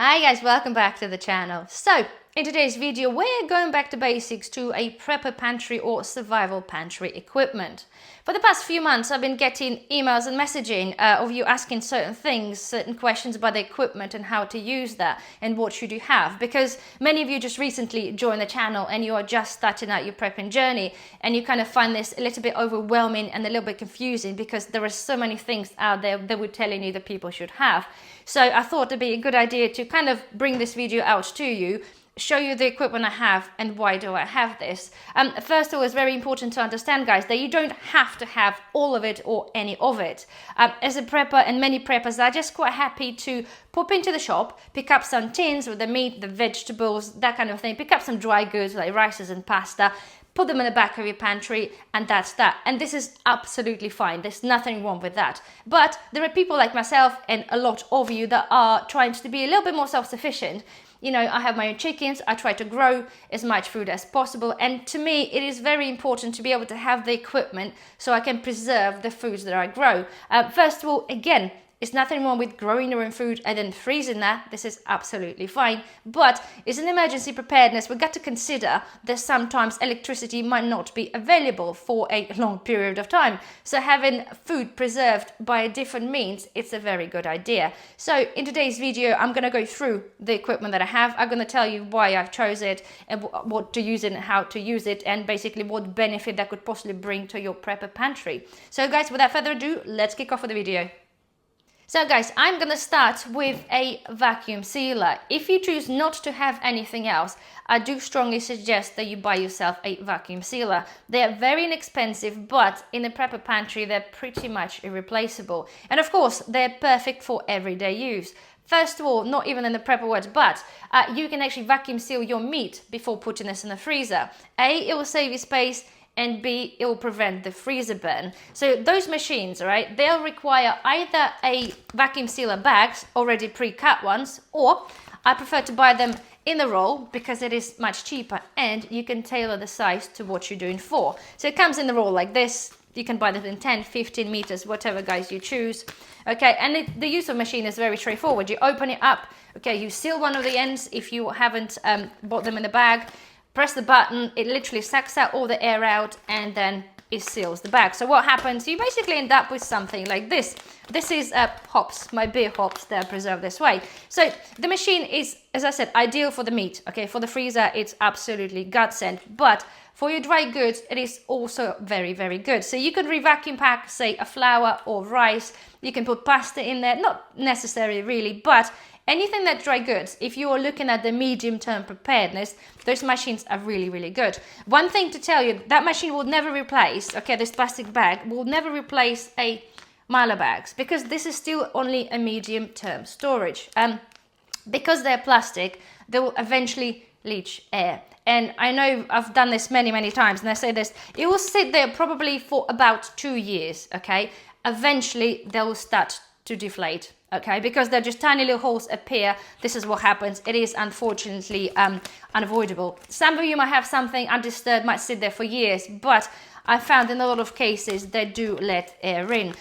Hi guys, welcome back to the channel. So, in today's video, we're going back to basics to a prepper pantry or survival pantry equipment. For the past few months, I've been getting emails and messaging of you asking certain things, certain questions about the equipment and how to use that and what should you have. Because many of you just recently joined the channel and you are just starting out your prepping journey and you kind of find this a little bit overwhelming and a little bit confusing because there are so many things out there that we're telling you that people should have. So I thought it'd be a good idea to kind of bring this video out to you, show you the equipment I have and why do I have this. First of all, it's very important to understand, guys, that you don't have to have all of it or any of it. As a prepper and many preppers are just quite happy to pop into the shop, pick up some tins with the meat, the vegetables, that kind of thing, pick up some dry goods like rices and pasta, put them in the back of your pantry, and that's that. And this is absolutely fine. There's nothing wrong with that. But there are people like myself and a lot of you that are trying to be a little bit more self-sufficient. You know, I have my own chickens. I try to grow as much food as possible. And to me, it is very important to be able to have the equipment so I can preserve the foods that I grow. First of all, again, there's nothing wrong with growing your own food and then freezing that. This is absolutely fine. But as an emergency preparedness, we've got to consider that sometimes electricity might not be available for a long period of time. So having food preserved by a different means, it's a very good idea. So in today's video, I'm going to go through the equipment that I have. I'm going to tell you why I've chose it and what to use it and how to use it and basically what benefit that could possibly bring to your prepper pantry. So guys, without further ado, let's kick off with the video. So guys, I'm going to start with a vacuum sealer. If you choose not to have anything else, I do strongly suggest that you buy yourself a vacuum sealer. They are very inexpensive, but in a prepper pantry, they're pretty much irreplaceable. And of course, they're perfect for everyday use. First of all, not even in the prepper words, but you can actually vacuum seal your meat before putting this in the freezer. A, it will save you space. And B, it will prevent the freezer burn. So those machines, right, they'll require either a vacuum sealer bags, already pre-cut ones, or I prefer to buy them in the roll because it is much cheaper and you can tailor the size to what you're doing for. So it comes in the roll like this. You can buy them in 10, 15 meters, whatever guys you choose. Okay, and the use of machine is very straightforward. You open it up, okay, you seal one of the ends if you haven't bought them in the bag. Press the button, it literally sucks out all the air out and then it seals the bag. So what happens, you basically end up with something like this. This is hops, my beer hops, they're preserved this way. So the machine is, as I said, ideal for the meat. Okay, for the freezer, it's absolutely godsend. But for your dry goods, it is also very, very good. So you can re-vacuum pack, say, a flour or rice. You can put pasta in there, not necessary really, but anything that's dry goods, if you are looking at the medium-term preparedness, those machines are really, really good. One thing to tell you, that machine will never replace, okay, this plastic bag will never replace a Mylar bags because this is still only a medium-term storage. Because they're plastic, they will eventually leach air. And I know I've done this many, many times, and I say this, it will sit there probably for about 2 years, okay? Eventually, they will start to deflate. Okay, because they're just tiny little holes appear. This is what happens. It is unfortunately unavoidable. Some of you might have something undisturbed, might sit there for years, but I found in a lot of cases they do let air in.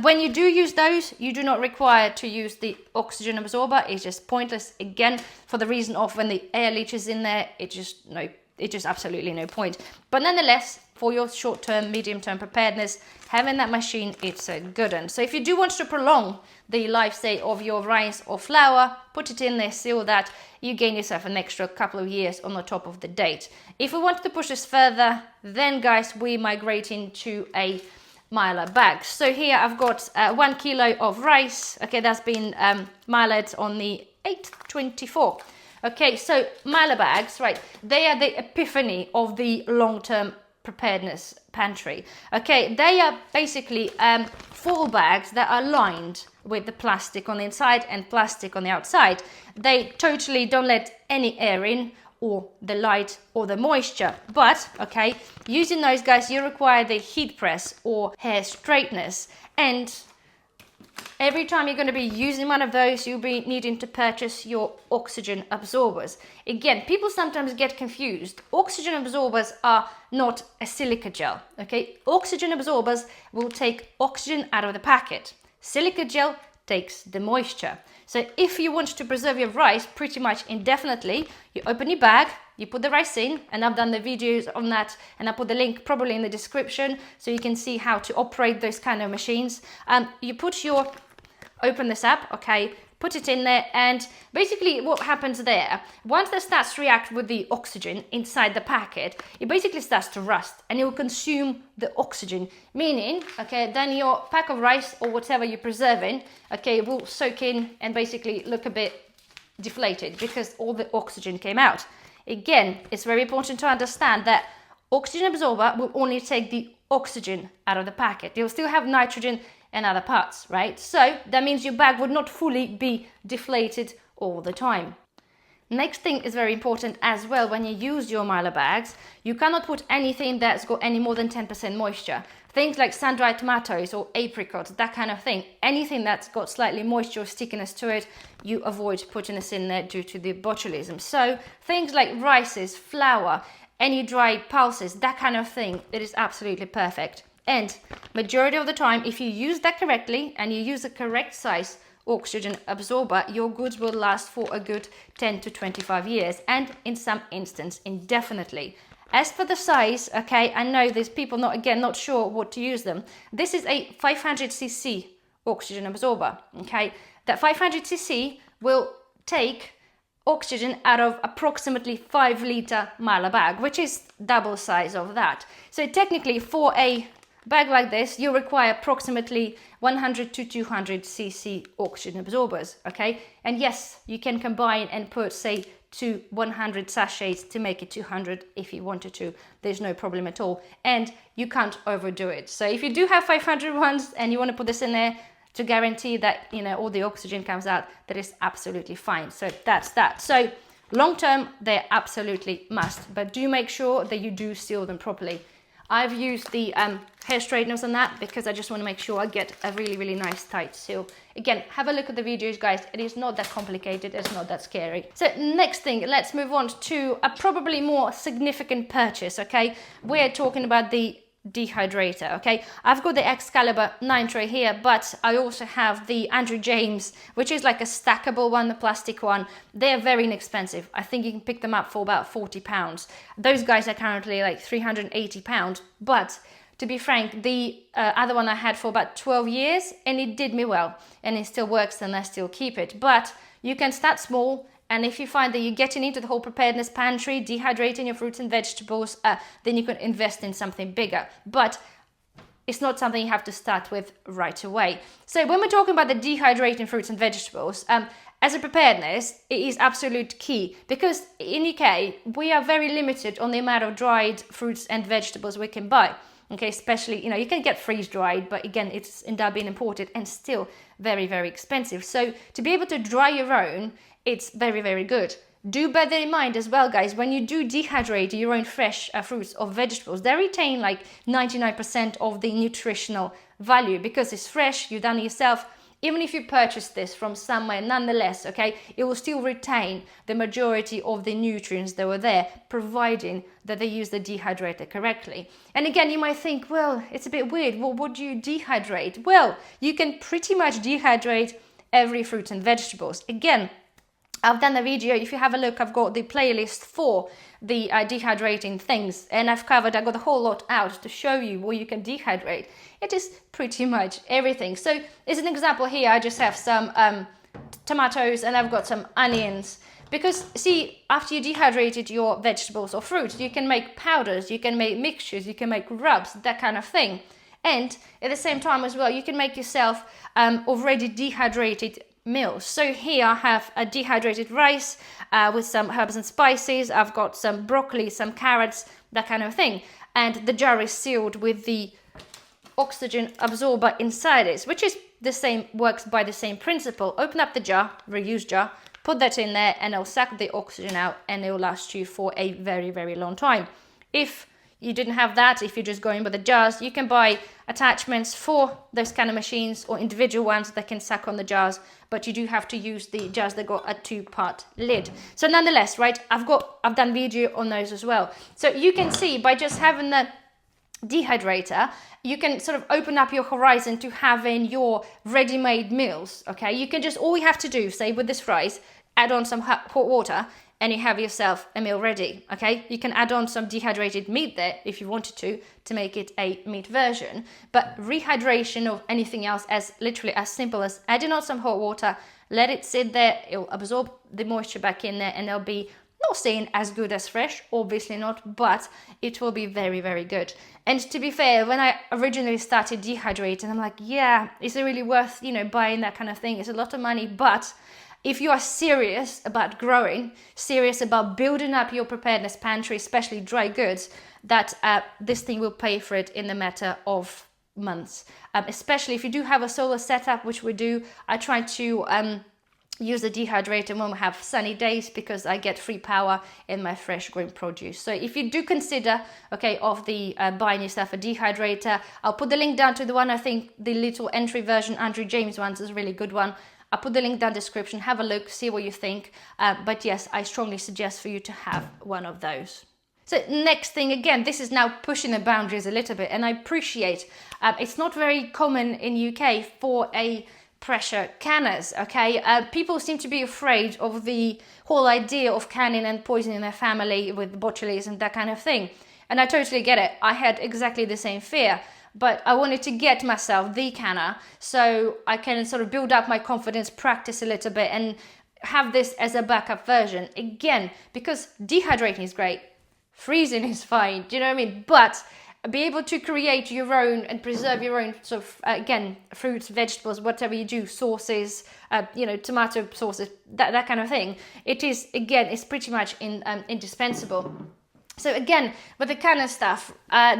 When you do use those, you do not require to use the oxygen absorber. It's just pointless again for the reason of when the air leaches in there. It's just absolutely no point. But nonetheless, for your short-term, medium-term preparedness, having that machine, it's a good one. So if you do want to prolong the life stay of your rice or flour, put it in there, seal that, you gain yourself an extra couple of years on the top of the date. If we wanted to push this further, then guys, we migrate into a Mylar bag. So here I've got 1 kilo of rice. Okay, that's been milered on the 8/24. Okay, so Mylar bags, right, they are the epiphany of the long-term preparedness pantry. Okay, they are basically full bags that are lined with the plastic on the inside and plastic on the outside. They totally don't let any air in or the light or the moisture. But, okay, using those guys, you require the heat press or hair straighteners. And every time you're going to be using one of those, you'll be needing to purchase your oxygen absorbers. Again, people sometimes get confused. Oxygen absorbers are not a silica gel, okay? Oxygen absorbers will take oxygen out of the packet. Silica gel takes the moisture. So if you want to preserve your rice pretty much indefinitely, you open your bag, you put the rice in, and I've done the videos on that, and I put the link probably in the description so you can see how to operate those kind of machines. Open this up, okay, put it in there, and basically what happens there, once that starts to react with the oxygen inside the packet, it basically starts to rust and it will consume the oxygen, meaning, okay, then your pack of rice or whatever you're preserving, okay, will soak in and basically look a bit deflated because all the oxygen came out. Again, it's very important to understand that oxygen absorber will only take the oxygen out of the packet. You'll still have nitrogen and other parts, right? So that means your bag would not fully be deflated all the time. Next thing is very important as well. When you use your Milo bags, you cannot put anything that's got any more than 10% moisture. Things like sun-dried tomatoes or apricots, that kind of thing. Anything that's got slightly moisture or stickiness to it, you avoid putting this in there due to the botulism. So things like rices, flour, any dried pulses, that kind of thing, it is absolutely perfect. And majority of the time, if you use that correctly and you use the correct size oxygen absorber, your goods will last for a good 10 to 25 years, and in some instances indefinitely. As for the size, okay, I know there's people not sure what to use them. This is a 500cc oxygen absorber, okay? That 500cc will take oxygen out of approximately 5-liter Milo bag, which is double size of that. So technically for a bag like this, you require approximately 100 to 200 cc oxygen absorbers, okay? And yes, you can combine and put, say, 100 sachets to make it 200 if you wanted to. There's no problem at all. And you can't overdo it. So if you do have 500 ones and you want to put this in there to guarantee that, you know, all the oxygen comes out, that is absolutely fine. So that's that. So long term, they're absolutely must, but do make sure that you do seal them properly. I've used the hair straighteners on that because I just want to make sure I get a really, really nice tight seal. Again, have a look at the videos, guys. It is not that complicated. It's not that scary. So next thing, let's move on to a probably more significant purchase, okay? We're talking about the dehydrator, okay? I've got the Excalibur 9 tray here, but I also have the Andrew James, which is like a stackable one, the plastic one. They're very inexpensive. I think you can pick them up for about £40. Those guys are currently like £380, but to be frank, the other one I had for about 12 years and it did me well, and it still works and I still keep it. But you can start small, and if you find that you're getting into the whole preparedness pantry, dehydrating your fruits and vegetables, then you can invest in something bigger. But it's not something you have to start with right away. So when we're talking about the dehydrating fruits and vegetables, as a preparedness, it is absolute key, because in UK, we are very limited on the amount of dried fruits and vegetables we can buy. Okay, especially, you know, you can get freeze dried, but again, it's end up being imported and still very, very expensive. So to be able to dry your own, it's very, very good. Do bear that in mind as well, guys. When you do dehydrate your own fresh fruits or vegetables, they retain like 99% of the nutritional value because it's fresh, you've done it yourself. Even if you purchase this from somewhere, nonetheless, okay, it will still retain the majority of the nutrients that were there, providing that they use the dehydrator correctly. And again, you might think, well, it's a bit weird. Well, what do you dehydrate? Well, you can pretty much dehydrate every fruit and vegetables. Again, I've done a video. If you have a look, I've got the playlist for the dehydrating things, and I've got a whole lot out to show you what you can dehydrate. It is pretty much everything. So as an example here, I just have some tomatoes and I've got some onions, because see, after you dehydrated your vegetables or fruits, you can make powders, you can make mixtures, you can make rubs, that kind of thing. And at the same time as well, you can make yourself already dehydrated meals. So here I have a dehydrated rice with some herbs and spices. I've got some broccoli, some carrots, that kind of thing. And the jar is sealed with the oxygen absorber inside it, which is the same, works by the same principle. Open up the jar, reuse jar, put that in there, and it'll suck the oxygen out, and it will last you for a very, very long time. If you didn't have that, if you're just going with the jars, you can buy attachments for those kind of machines or individual ones that can suck on the jars, but you do have to use the jars that got a 2-part lid. So nonetheless, right, I've done video on those as well. So you can see by just having dehydrator, you can sort of open up your horizon to having your ready-made meals. Okay, you can just, all you have to do, say with this fries, add on some hot water and you have yourself a meal ready. Okay, you can add on some dehydrated meat there if you wanted to make it a meat version. But rehydration of anything else, as literally as simple as adding on some hot water, let it sit there, it'll absorb the moisture back in there, and they'll be, not saying as good as fresh, obviously not, but it will be very, very good. And to be fair, when I originally started dehydrating, I'm like, yeah, is it really worth, buying that kind of thing? It's a lot of money. But if you are serious about growing, serious about building up your preparedness pantry, especially dry goods, that this thing will pay for it in a matter of months. Especially if you do have a solar setup, which we do. I try to use the dehydrator when we have sunny days because I get free power in my fresh green produce. So if you do consider, of the buying yourself a dehydrator, I'll put the link down to the one, I think the little entry version, Andrew James one's is a really good one. I'll put the link down in the description, have a look, see what you think. But yes, I strongly suggest for you to have one of those. So next thing, again, this is now pushing the boundaries a little bit, and I appreciate it's not very common in UK for a pressure canners. People seem to be afraid of the whole idea of canning and poisoning their family with botulism and that kind of thing, and I totally get it. I had exactly the same fear, but I wanted to get myself the canner so I can sort of build up my confidence, practice a little bit, and have this as a backup version. Again, because dehydrating is great, freezing is fine, do you know what I mean? But be able to create your own and preserve your own sort of, again, fruits, vegetables, whatever you do, sauces, tomato sauces, that kind of thing. It is, again, it's pretty much indispensable. So again, with the canner stuff,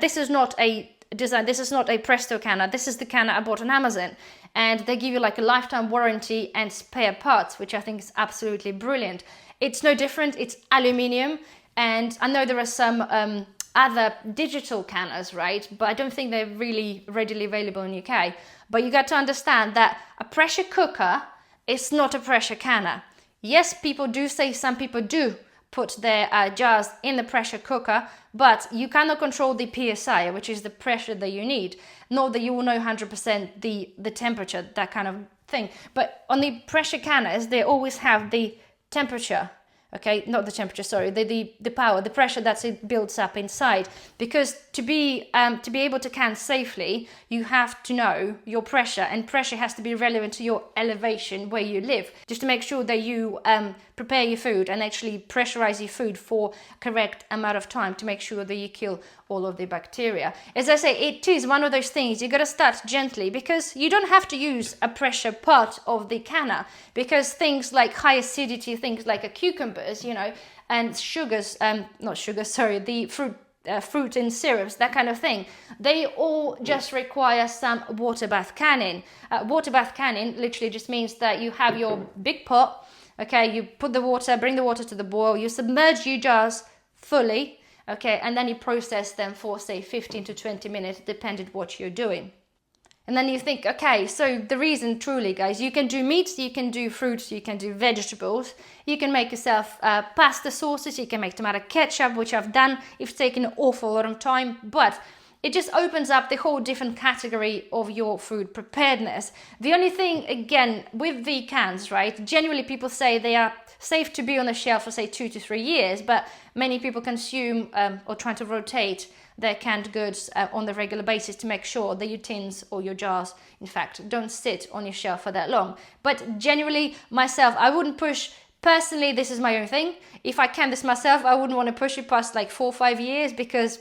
this is not a design, this is not a Presto canner. This is the canner I bought on Amazon, and they give you like a lifetime warranty and spare parts, which I think is absolutely brilliant. It's no different, it's aluminium, and I know there are some other digital canners, right? But I don't think they're really readily available in UK. But you got to understand that a pressure cooker is not a pressure canner. Yes, people do say, some people do put their jars in the pressure cooker, but you cannot control the PSI, which is the pressure that you need, nor that you will know 100% the temperature, that kind of thing. But on the pressure canners, they always have the temperature. Not the temperature, sorry, the power, the pressure that it builds up inside. Because to be able to can safely, you have to know your pressure, and pressure has to be relevant to your elevation where you live, just to make sure that you prepare your food and actually pressurize your food for correct amount of time to make sure that you kill all of the bacteria. As I say, it is one of those things you got to start gently, because you don't have to use a pressure part of the canner, because things like high acidity, things like cucumbers, and sugars, not sugar, sorry, the fruit and syrups, that kind of thing, they all just require some water bath canning. Water bath canning literally just means that you have your big pot, you put the water, bring the water to the boil, you submerge your jars fully, and then you process them for, say, 15 to 20 minutes, depending what you're doing. And then you think, so the reason, truly, guys, you can do meats, you can do fruits, you can do vegetables, you can make yourself pasta sauces, you can make tomato ketchup, which I've done. It's taken an awful lot of time, but it just opens up the whole different category of your food preparedness. The only thing, again, with the cans, right, generally people say they are safe to be on the shelf for, say, 2 to 3 years, but many people consume or try to rotate their canned goods on the regular basis to make sure that your tins or your jars, in fact, don't sit on your shelf for that long. But generally, myself, I wouldn't push, personally, this is my own thing. If I can this myself, I wouldn't want to push it past like 4 or 5 years, because,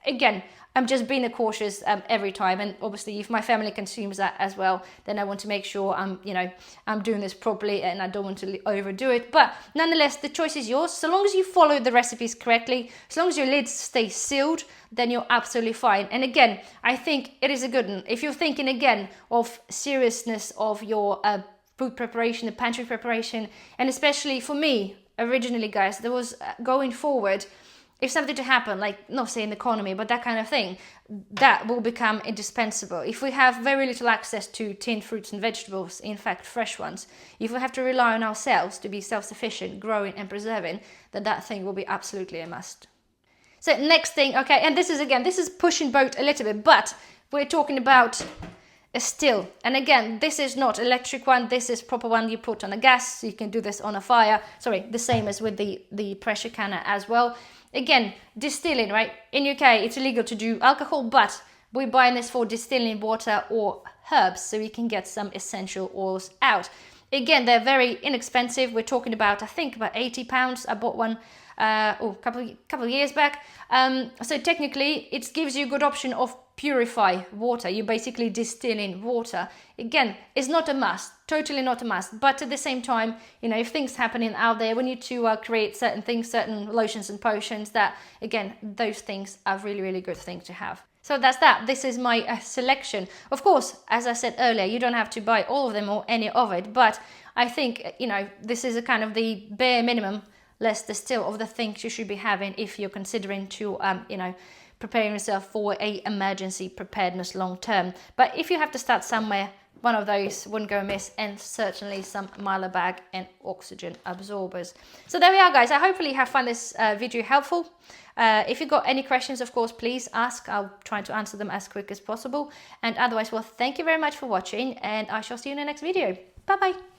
again, I'm just being cautious every time, and obviously if my family consumes that as well, then I want to make sure I'm doing this properly, and I don't want to overdo it. But nonetheless, the choice is yours. So long as you follow the recipes correctly, as long as your lids stay sealed, then you're absolutely fine. And again, I think it is a good one. If you're thinking again of seriousness of your food preparation, the pantry preparation, and especially for me originally, guys, there was going forward, if something to happen, like, not saying the economy, but that kind of thing, that will become indispensable. If we have very little access to tinned fruits and vegetables, in fact fresh ones, if we have to rely on ourselves to be self-sufficient, growing and preserving, then that thing will be absolutely a must. So next thing, okay, and this is, again, this is pushing boat a little bit, but we're talking about a still. And again, this is not electric one, this is proper one you put on a gas, so you can do this on a fire. Sorry, the same as with the pressure canner as well. Again, distilling, right? In UK, it's illegal to do alcohol, but we're buying this for distilling water or herbs, so we can get some essential oils out. Again, they're very inexpensive. We're talking about, I think, about £80. I bought one a couple of years back. So technically, it gives you a good option of purify water. You're basically distilling water. Again, it's not a must, totally not a must. But at the same time, you know, if things happening out there, we need to create certain things, certain lotions and potions that, again, those things are really, really good things to have. So that's that. This is my selection. Of course, as I said earlier, you don't have to buy all of them or any of it, but I think, you know, this is a kind of the bare minimum, less the still of the things you should be having if you're considering to, you know, preparing yourself for a emergency preparedness long term. But if you have to start somewhere, one of those wouldn't go amiss, and certainly some Mylar bag and oxygen absorbers. So there we are, guys. I hopefully have found this video helpful. If you've got any questions, of course, please ask. I'll try to answer them as quick as possible. And otherwise, well, thank you very much for watching, and I shall see you in the next video. Bye-bye.